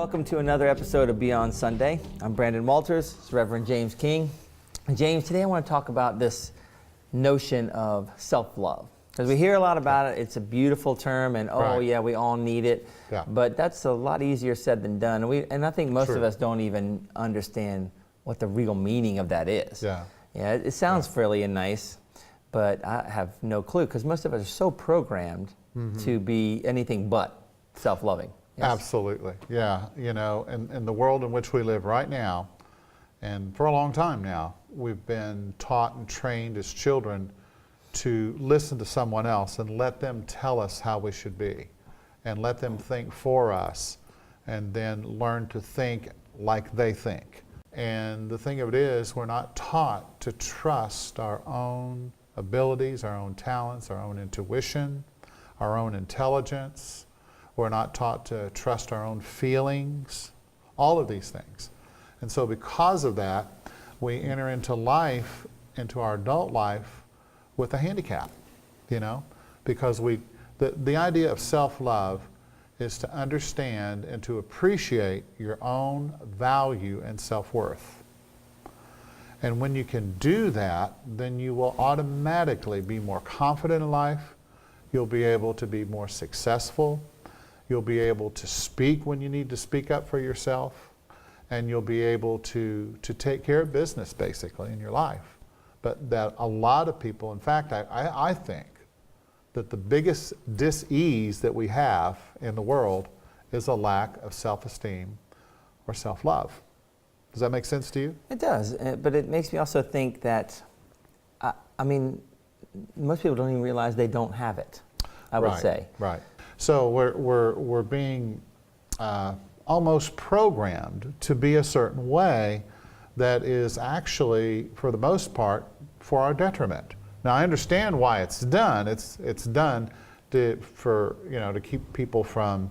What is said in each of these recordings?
welcome to another episode of Beyond Sunday. I'm Brandon Walters. It's Reverend James King. And James, today I want to talk about this notion of self-love. Because we hear a lot about it. It's a beautiful term, and yeah, we all need it. Yeah. But that's a lot easier said than done. And I think most True. of us don't even understand what the real meaning of that is. Yeah. Yeah, it sounds frilly and nice, but I have no clue, because most of us are so programmed to be anything but self-loving. Yes. Absolutely. Yeah. You know, in the world in which we live right now, and for a long time now, we've been taught and trained as children to listen to someone else and let them tell us how we should be, and let them think for us, and then learn to think like they think. And the thing of it is, we're not taught to trust our own abilities, our own talents, our own intuition, our own intelligence. We're not taught to trust our own feelings, all of these things. And so because of that, we enter into life, into our adult life, with a handicap, you know? Because the idea of self-love is to understand and to appreciate your own value and self-worth. And when you can do that, then you will automatically be more confident in life. You'll be able to be more successful. You'll be able to speak when you need to speak up for yourself, and you'll be able to take care of business, basically, in your life. But that a lot of people, in fact, I think that the biggest dis-ease that we have in the world is a lack of self-esteem or self-love. Does that make sense to you? It does, but it makes me also think that, I mean, most people don't even realize they don't have it, I would say. Right. So we're being almost programmed to be a certain way that is actually, for the most part, for our detriment. Now, I understand why it's done. It's done to keep people from,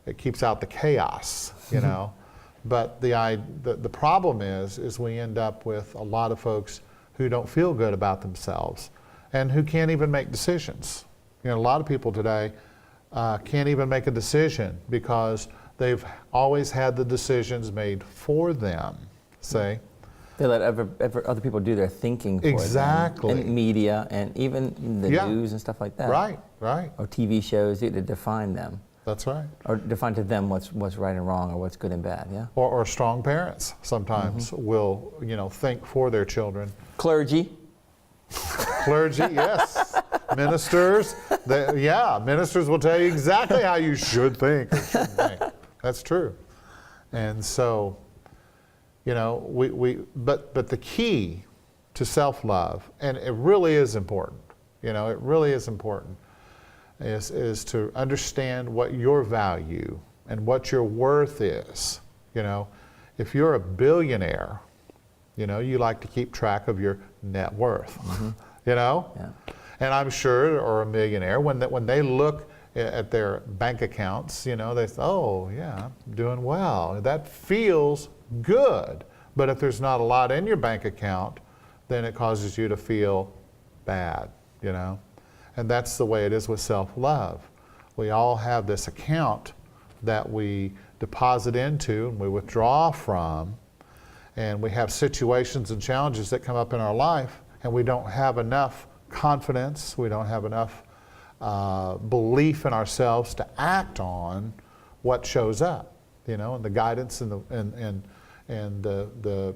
it keeps out the chaos, you know. But the problem is we end up with a lot of folks who don't feel good about themselves and who can't even make decisions. You know, a lot of people today can't even make a decision because they've always had the decisions made for them, say. They let other people do their thinking for Exactly. them. And media, and even the news and stuff like that. Right. Or TV shows to define them. That's right. Or define to them what's right and wrong, or what's good and bad, yeah? Or strong parents sometimes will, think for their children. Clergy, yes. Ministers, ministers will tell you exactly how you should think or shouldn't think. That's true. And so, but the key to self-love, and it really is important, it really is important, is to understand what your value and what your worth is. If you're a billionaire, you like to keep track of your net worth, Yeah. And I'm sure, or a millionaire, when they look at their bank accounts, they say, oh yeah, I'm doing well. That feels good. But if there's not a lot in your bank account, then it causes you to feel bad, And that's the way it is with self-love. We all have this account that we deposit into and we withdraw from, and we have situations and challenges that come up in our life, and we don't have enough confidence, we don't have enough belief in ourselves to act on what shows up, and the guidance and the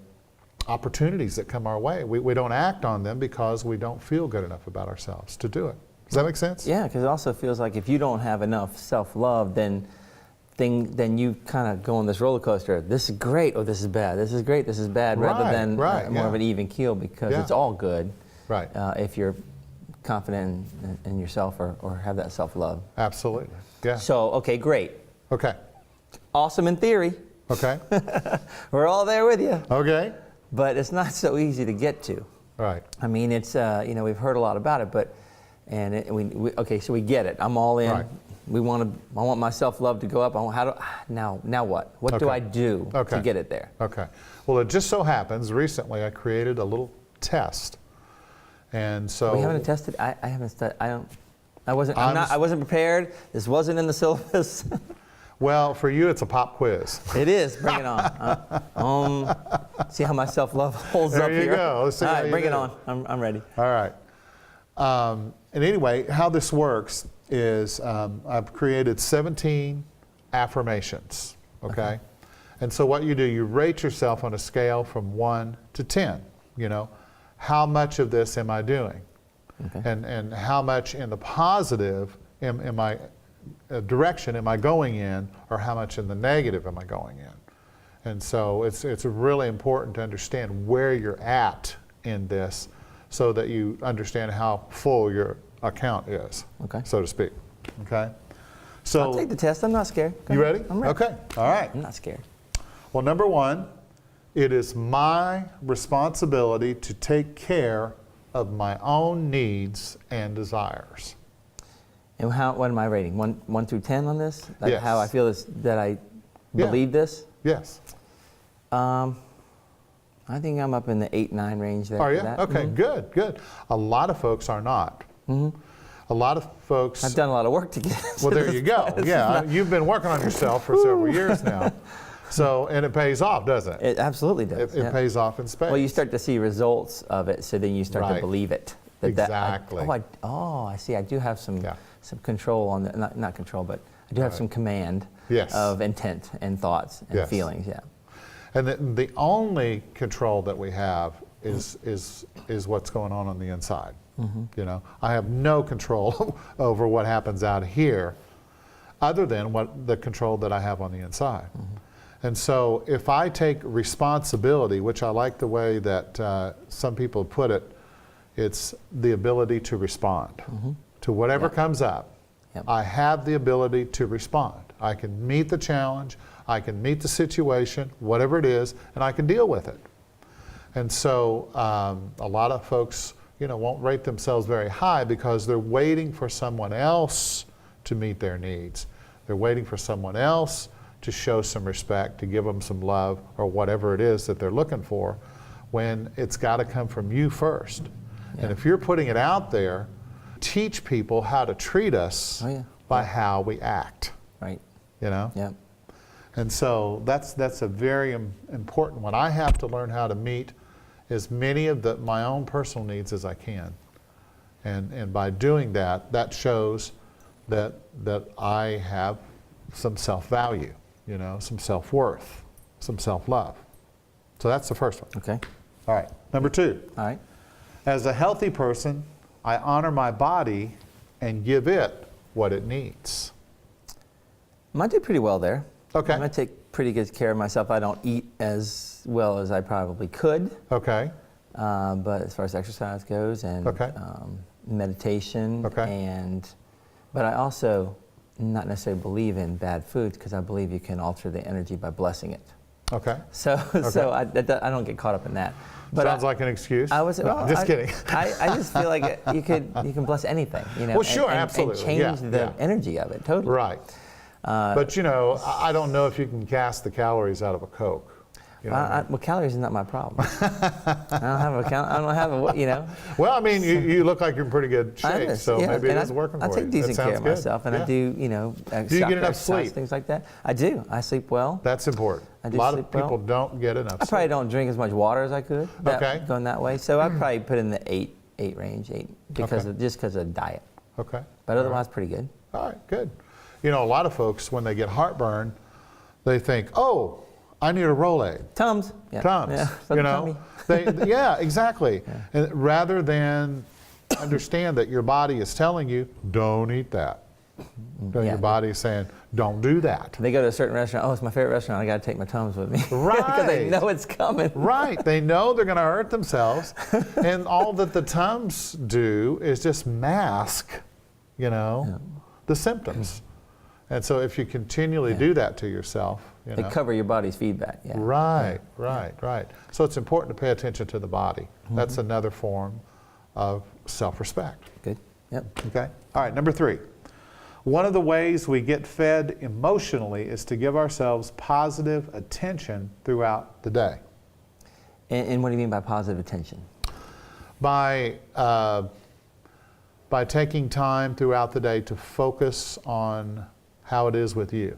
opportunities that come our way. We don't act on them because we don't feel good enough about ourselves to do it. Does that make sense? Yeah, because it also feels like if you don't have enough self-love, then you kind of go on this roller coaster. This is great, or this is bad. This is great, this is bad, rather than more of an even keel, because it's all good. Right. If you're confident in yourself or have that self-love. Absolutely. Yeah. So, okay, great. Okay. Awesome in theory. Okay. We're all there with you. Okay. But it's not so easy to get to. Right. I mean, it's we've heard a lot about it, but so we get it. I'm all in. Right. I want my self-love to go up. Now what? What do I do to get it there? Okay. Well, it just so happens recently I created a little test. And so we haven't tested. I haven't. I wasn't prepared. This wasn't in the syllabus. Well, for you, it's a pop quiz. It is. Bring it on. See how my self-love holds up here. There you go. Let's see All how right, you bring it do. on. I'm ready. All right. And anyway, how this works is I've created 17 affirmations, okay? And so what you do, you rate yourself on a scale from 1 to 10, you know. How much of this am I doing? Okay. And how much in the positive am I direction am I going in, or how much in the negative am I going in? And so it's really important to understand where you're at in this, so that you understand how full your account is, Okay. so to speak. Okay. So I'll take the test. I'm not scared. Go you ahead. ready? I'm ready. Okay. All right. I'm not scared. Well, number 1, it is my responsibility to take care of my own needs and desires. And what am I rating? 1 through 10 on this? Like Yes. how I feel that I Yeah. believe this? Yes. I think I'm up in the 8, 9 range there. Are for you? that. Okay, good, good. A lot of folks are not. A lot of folks. I've done a lot of work to get. Well, there you go. Yeah, you've been working on yourself for several years now. So, and it pays off, doesn't it? It absolutely does. It yeah. pays off in spades. Well, you start to see results of it, so then you start Right. to believe it. Exactly. I see. I do have some Yeah. some control on the not control, but I do have Right. some command Yes. of intent and thoughts and Yes. feelings. Yeah. And the only control that we have is what's going on the inside. You know, I have no control over what happens out here, other than the control that I have on the inside. And so, if I take responsibility, which I like the way that some people put it, it's the ability to respond to whatever comes up. Yep. I have the ability to respond. I can meet the challenge, I can meet the situation, whatever it is, and I can deal with it. And so a lot of folks, you know, won't rate themselves very high because they're waiting for someone else to meet their needs. They're waiting for someone else to show some respect, to give them some love, or whatever it is that they're looking for, when it's got to come from you first. Yeah. And if you're putting it out there, teach people how to treat us Oh, yeah. by how we act, Right. you know? Yeah. And so that's a very important one. I have to learn how to meet as many of my own personal needs as I can. And by doing that, that shows that I have some self-value, you know, some self-worth, some self-love. So that's the first one. Okay. All right. Number 2. All right. As a healthy person, I honor my body and give it what it needs. I do pretty well there. Okay. I take pretty good care of myself. I don't eat as well as I probably could, Okay. but as far as exercise goes and Okay. meditation, Okay. but I also not necessarily believe in bad foods, because I believe you can alter the energy by blessing it. Okay. So I don't get caught up in that. But Sounds like an excuse. I was No, just kidding. I just feel like you can bless anything, you know. Well, sure, absolutely. And change Yeah, the yeah. energy of it totally. Right. But you know, I don't know if you can cast the calories out of a Coke. You know what I mean? Well, calories is not my problem. I don't have a, you know. Well, I mean, you look like you're in pretty good shape, so maybe it is working for you. I take decent That care sounds of good. myself, and Yeah. I do, you know, Do you get enough exercise, sleep? things like that. I do. I sleep well. That's important. I A do lot of sleep well. people don't get enough I probably sleep. don't drink as much water as I could. Okay. Going that way, so I'd probably put in the eight range, because Okay. just because of diet. Okay. But otherwise, pretty good. All right, good. You know, a lot of folks, when they get heartburn, they think, oh, I need a Rolade. Tums. Yeah. Tums, Yeah. For you the know? tummy. Yeah, exactly. And rather than understand that your body is telling you, don't eat that. Yeah. Your body is saying, don't do that. They go to a certain restaurant. Oh, it's my favorite restaurant. I got to take my Tums with me. Because they Right. know it's coming. Right. They know they're going to hurt themselves. And all that the Tums do is just mask, you know, the symptoms. And so if you continually do that to yourself, you They know. cover your body's feedback. Yeah. Right, right. So it's important to pay attention to the body. That's another form of self-respect. Good. Yep. Okay? All right, number 3. One of the ways we get fed emotionally is to give ourselves positive attention throughout the day. And what do you mean by positive attention? By taking time throughout the day to focus on how it is with you.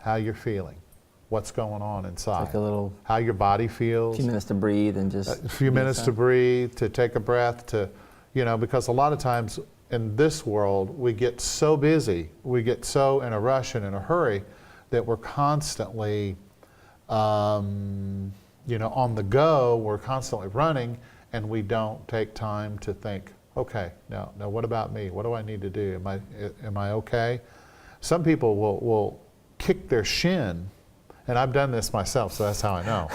how you're feeling, what's going on inside, Like a little how your body feels. few minutes to breathe and just A few minutes to breathe, to take a breath, to, because a lot of times in this world, we get so busy, we get so in a rush and in a hurry that we're constantly, on the go, we're constantly running, and we don't take time to think, okay, now what about me? What do I need to do? Am I okay? Some people will kick their shin, and I've done this myself, so that's how I know.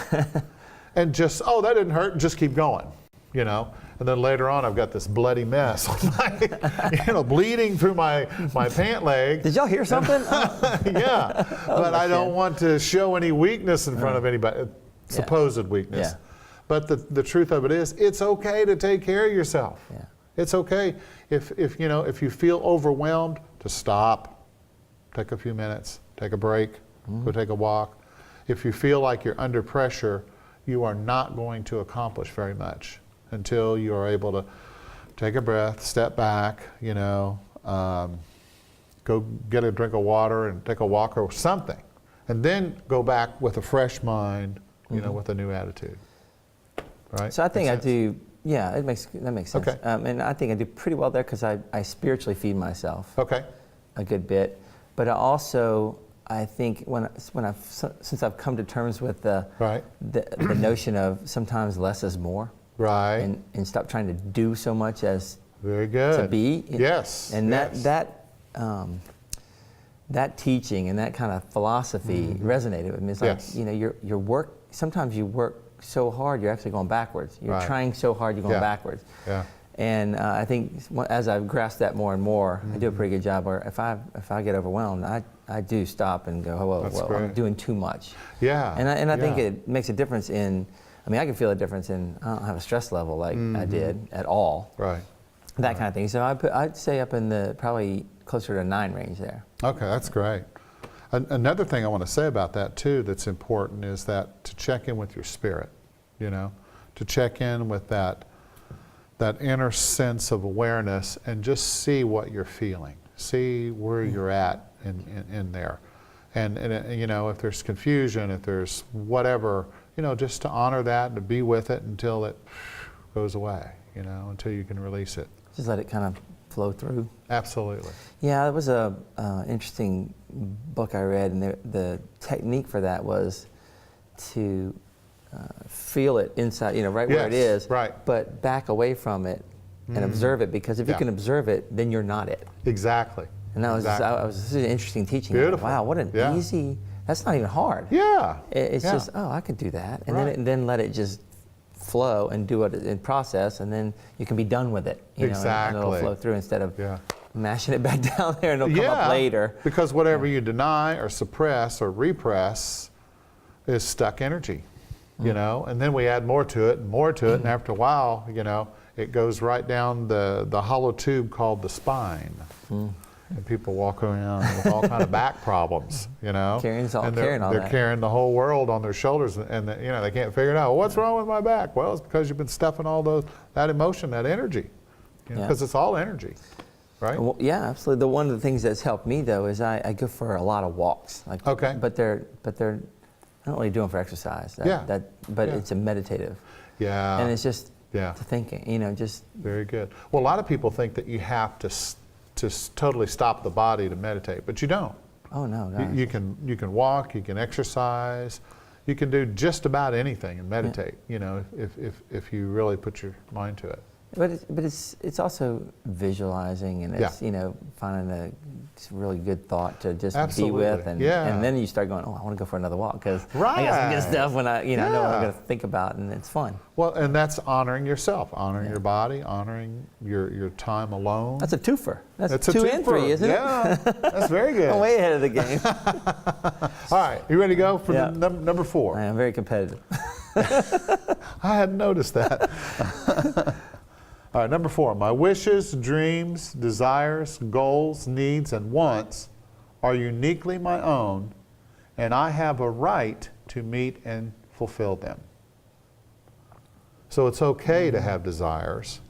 And just, oh, that didn't hurt, and just keep going, And then later on, I've got this bloody mess, bleeding through my pant leg. Did y'all hear something? Yeah, but I don't want to show any weakness in front of anybody, supposed weakness. Yeah. But the truth of it is, it's okay to take care of yourself. Yeah. It's okay if you feel overwhelmed, to stop, take a few minutes, take a break, go take a walk. If you feel like you're under pressure, you are not going to accomplish very much until you are able to take a breath, step back, go get a drink of water and take a walk or something, and then go back with a fresh mind, with a new attitude. Right? So I think I do. Yeah, that makes sense. Okay. And I think I do pretty well there because I spiritually feed myself. Okay. A good bit, but I think since I've come to terms with the notion of sometimes less is more. Right. And stop trying to do so much as very good to be. Yes. And yes. that teaching and that kind of philosophy resonated with me. It's like, Yes. your work, sometimes you work so hard, you're actually going backwards. You're trying so hard, you're going backwards. Yeah. And I think as I've grasped that more and more, I do a pretty good job where if I get overwhelmed, I do stop and go, whoa, I'm doing too much. Yeah. And I think it makes a difference in, I can feel a difference in, I don't have a stress level like I did at all. Right. That kind of thing. So I'd say up in the probably closer to 9 range there. Okay, that's great. Another thing I want to say about that too that's important is that to check in with your spirit, to check in with that inner sense of awareness and just see what you're feeling, see where you're at in there. And if there's confusion, if there's whatever, just to honor that and to be with it until it goes away, until you can release it. Just let it kind of flow through. Absolutely. Yeah, it was a interesting book I read, and the technique for that was to feel it inside, right where it is, but back away from it and observe it, because if you can observe it, then you're not it. Exactly. And that was this is an interesting teaching. Beautiful. Wow, what an easy, that's not even hard. Yeah. It's just, I can do that. And then let it just flow and do it in process, and then you can be done with it. Exactly. And it'll flow through instead of mashing it back down there and it'll come up later. Because whatever you deny or suppress or repress is stuck energy, and then we add more to it, and after a while, it goes right down the hollow tube called the spine. And people walk around with all kind of back problems, Carrying all they're that. carrying the whole world on their shoulders, and they can't figure it out. Well, what's wrong with my back? Well, it's because you've been stuffing all that emotion, that energy, because it's all energy, right? Well, yeah, absolutely. One of the things that's helped me though is I go for a lot of walks. But they're I don't really do them for exercise. But it's a meditative. Yeah. And it's just thinking, just. Very good. Well, a lot of people think that you have to totally stop the body to meditate, but you don't. Oh no. You can walk, you can exercise, you can do just about anything and meditate. If you really put your mind to it. But it's also visualizing, and it's finding a really good thought to just be with, and then you start going, I want to go for another walk because I got some good stuff when I know what I'm going to think about, and it's fun. Well, and that's honoring yourself, honoring your body, honoring your time alone. That's a twofer. That's a 2 twofer. and 3, isn't it? Yeah, that's very good. I'm way ahead of the game. All right, you ready to go for number 4? I am very competitive. I hadn't noticed that. All right, number 4. My wishes, dreams, desires, goals, needs, and wants are uniquely my own, and I have a right to meet and fulfill them. So it's okay to have desires.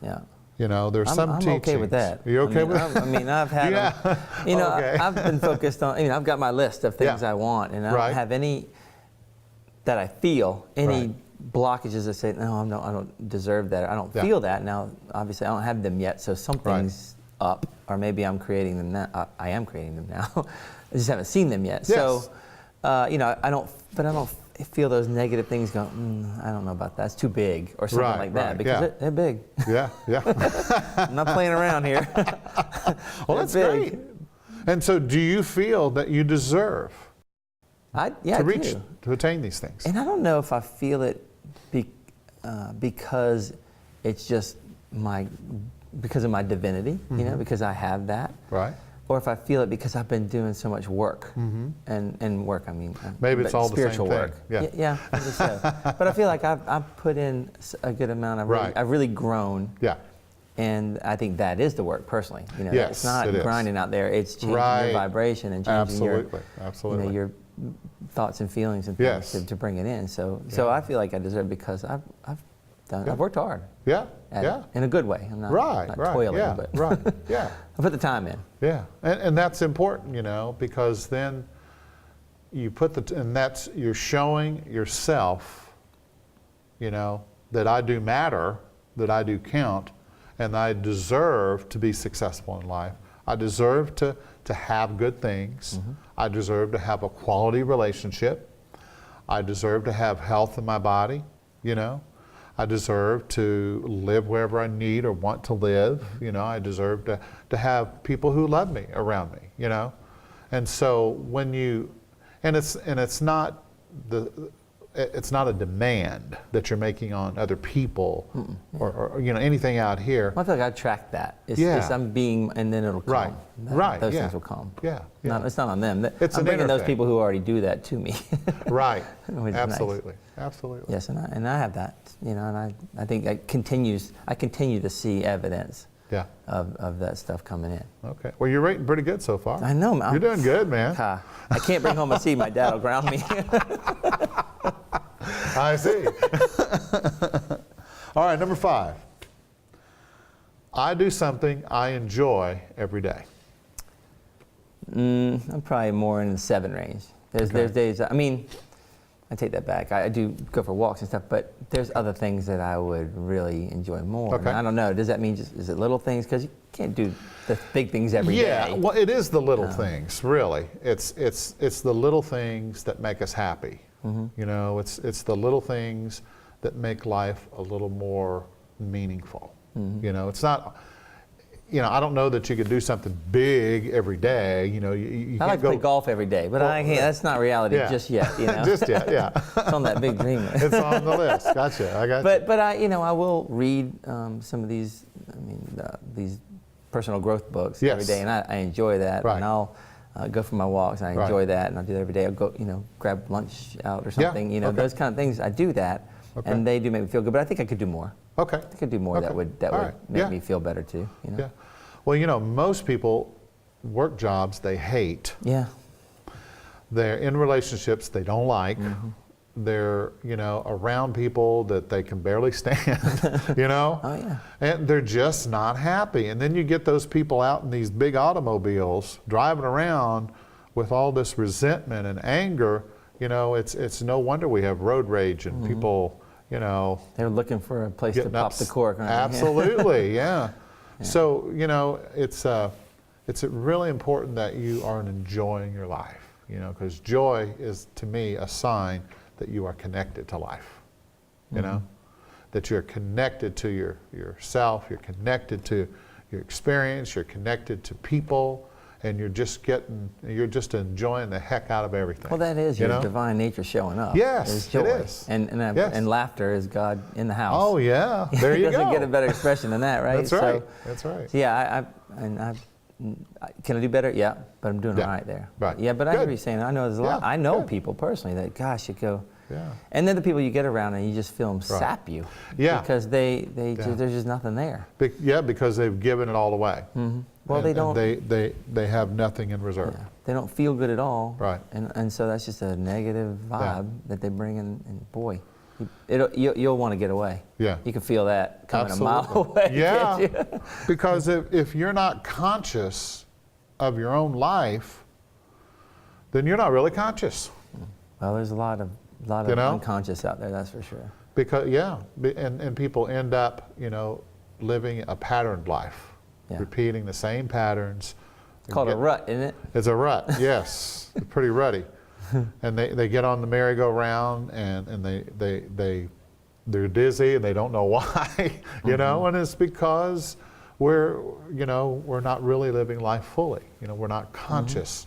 Yeah. You know, there's some I'm teachings. okay with that. Are you okay with that? I mean, I've had, Yeah. you know, Okay. I've been focused on, you know, I've got my list of things Yeah. I want, and I Right. don't have any that I feel, any Right. blockages that say, no, I don't deserve that. I don't Yeah. feel that. Now, obviously, I don't have them yet, so something's up, or maybe I'm creating them now. I am creating them now. I just haven't seen them yet. Yes. So, you know, I don't feel those negative things go, I don't know about that. It's too big, or something Right, like that, right, because yeah. they're big. Yeah, yeah. I'm not playing around here. Well, that's They're great. big. And so do you feel that you deserve Yeah, to I reach, do. to attain these things? And I don't know if I feel it because it's just because of my divinity, you know, because I have that. Right. Or if I feel it because I've been doing so much work, and work, I mean, Maybe it's but all the same spiritual thing. work. Yeah. Yeah, I think so. But I feel like I've put in a good amount. Right. I've really grown, Yeah. and I think that is the work personally. You know, Yes, it's not it is. grinding out there. It's changing Right. your vibration and changing Absolutely. you Absolutely. know, your thoughts and feelings and things Yes. to bring it in. So Yeah. I feel like I deserve it because I've worked hard Yeah. at Yeah. it, in a good way. I'm not, Right. not Right. toiling, Yeah. but Right. Yeah. I put the time in. Yeah. And that's important, you know, because then you put and that's, you're showing yourself, you know, that I do matter, that I do count, and I deserve to be successful in life. I deserve to have good things. I deserve to have a quality relationship. I deserve to have health in my body, you know. I deserve to live wherever I need or want to live, you know. I deserve to have people who love me around me, you know. And so when you, and it's not a demand that you're making on other people or you know, anything out here. Well, I feel like I track that. It's Yeah. just I'm being, and then it'll come. Right. Right, Those yeah. things will come. Yeah, yeah. It's not on them. It's I'm an bringing inner those thing. people who already do that to me. Right. Which is nice. Absolutely. Absolutely. Yes, and I have that, you know, and I think I continue to see evidence Yeah. of that stuff coming in. Okay. Well, you're rating pretty good so far. I know, man. You're doing good, man. I can't bring home a seed. My dad will ground me. I see. All right, number 5. I do something I enjoy every day. I'm probably more in the 7 range. There's days, I mean, I take that back. I do go for walks and stuff, but there's other things that I would really enjoy more. Okay. And I don't know. Does that mean is it little things? Because you can't do the big things every day. Yeah, well, it is the little things, really. It's the little things that make us happy. You know, it's the little things that make life a little more meaningful. You know, it's not. You know, I don't know that you could do something big every day. You know, you I can't like to go. play golf every day, but I can't. That's not reality Yeah. just yet. You know, Just yet, yeah. it's on that big dream list. It's on the list. Gotcha. I got you. But I, you know, I will read some of these. I mean, these personal growth books every Yes. day, and I enjoy that. Right. And I'll go for my walks, and I Right. enjoy that, and I'll do that every day. I'll go, you know, grab lunch out or something. You know, okay. those kind of things. I do that, Okay. and they do make me feel good. But I think I could do more. Okay. I could do more Okay. that would All right. make Yeah. me feel better too. You know. Yeah. Well, you know, most people work jobs they hate. Yeah. They're in relationships they don't like. They're, you know, around people that they can barely stand, you know? Oh yeah. And they're just not happy. And then you get those people out in these big automobiles driving around with all this resentment and anger. You know, it's no wonder we have road rage and people, you know, They're looking for a place to getting pop the cork. Aren't they? Absolutely, yeah. So, you know, it's really important that you are enjoying your life, you know, because joy is, to me, a sign that you are connected to life, you know, that you're connected to yourself, you're connected to your experience, you're connected to people, and you're just enjoying the heck out of everything. Well, that is you your know? divine nature showing up. Yes, It's it joy. is. And laughter is God in the house. Oh, yeah, there you It doesn't go. get a better expression than that, right? That's right, that's right. So yeah, can I do better? Yeah, but I'm doing Yeah, all right there. right. Yeah, but I hear Good. you saying, I know there's a lot. Yeah, I know good. people personally that, gosh, you go. Yeah. And then the people you get around and you just feel them sap you. Yeah. Because there's just nothing there. Yeah, because they've given it all away. Well, And- they don't. and they have nothing in reserve. Yeah, they don't feel good at all. Right. And so that's just a negative vibe that they bring in. And boy, You'll want to get away. Yeah. You can feel that coming Absolutely. a mile away. Yeah, can't you? because if you're not conscious of your own life, then you're not really conscious. Well, there's a lot of You know? unconscious out there, that's for sure. Because and people end up, living a patterned life, Yeah. repeating the same patterns. It's called a rut, isn't it? It's a rut, yes, pretty rutty. And they get on the merry-go-round and they're dizzy and they don't know why, and it's because we're not really living life fully. We're not conscious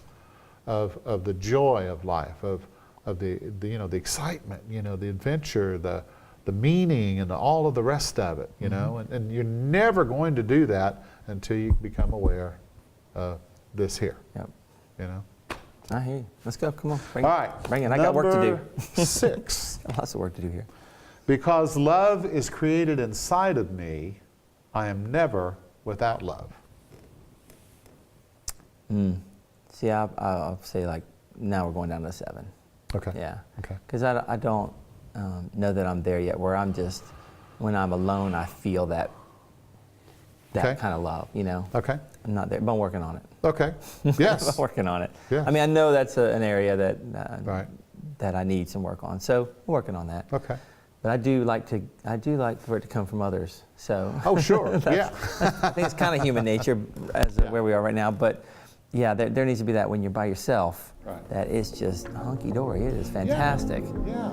of the joy of life, of the excitement, the adventure, the meaning, and all of the rest of it, and you're never going to do that until you become aware of this here. Yep. You I hear you. Let's go. Come on. Bring All it. right. Bring it. I got work to do. Number 6. Lots of work to do here. Because love is created inside of me, I am never without love. See, I'll say now we're going down to 7. Okay. Yeah. Okay. Because I don't know that I'm there yet, where I'm just, when I'm alone, I feel that Okay. kind of love, Okay. I'm not there, but I'm working on it. Okay. Yes. I'm working on it. Yeah. I mean, I know that's an area that Right. that I need some work on. So I'm working on that. Okay. But I do like for it to come from others. So Oh, sure. Yeah. I think it's kind of human nature as where we are right now. But yeah, there needs to be that when you're by yourself. Right. That it's just hunky dory. It is fantastic. Yeah.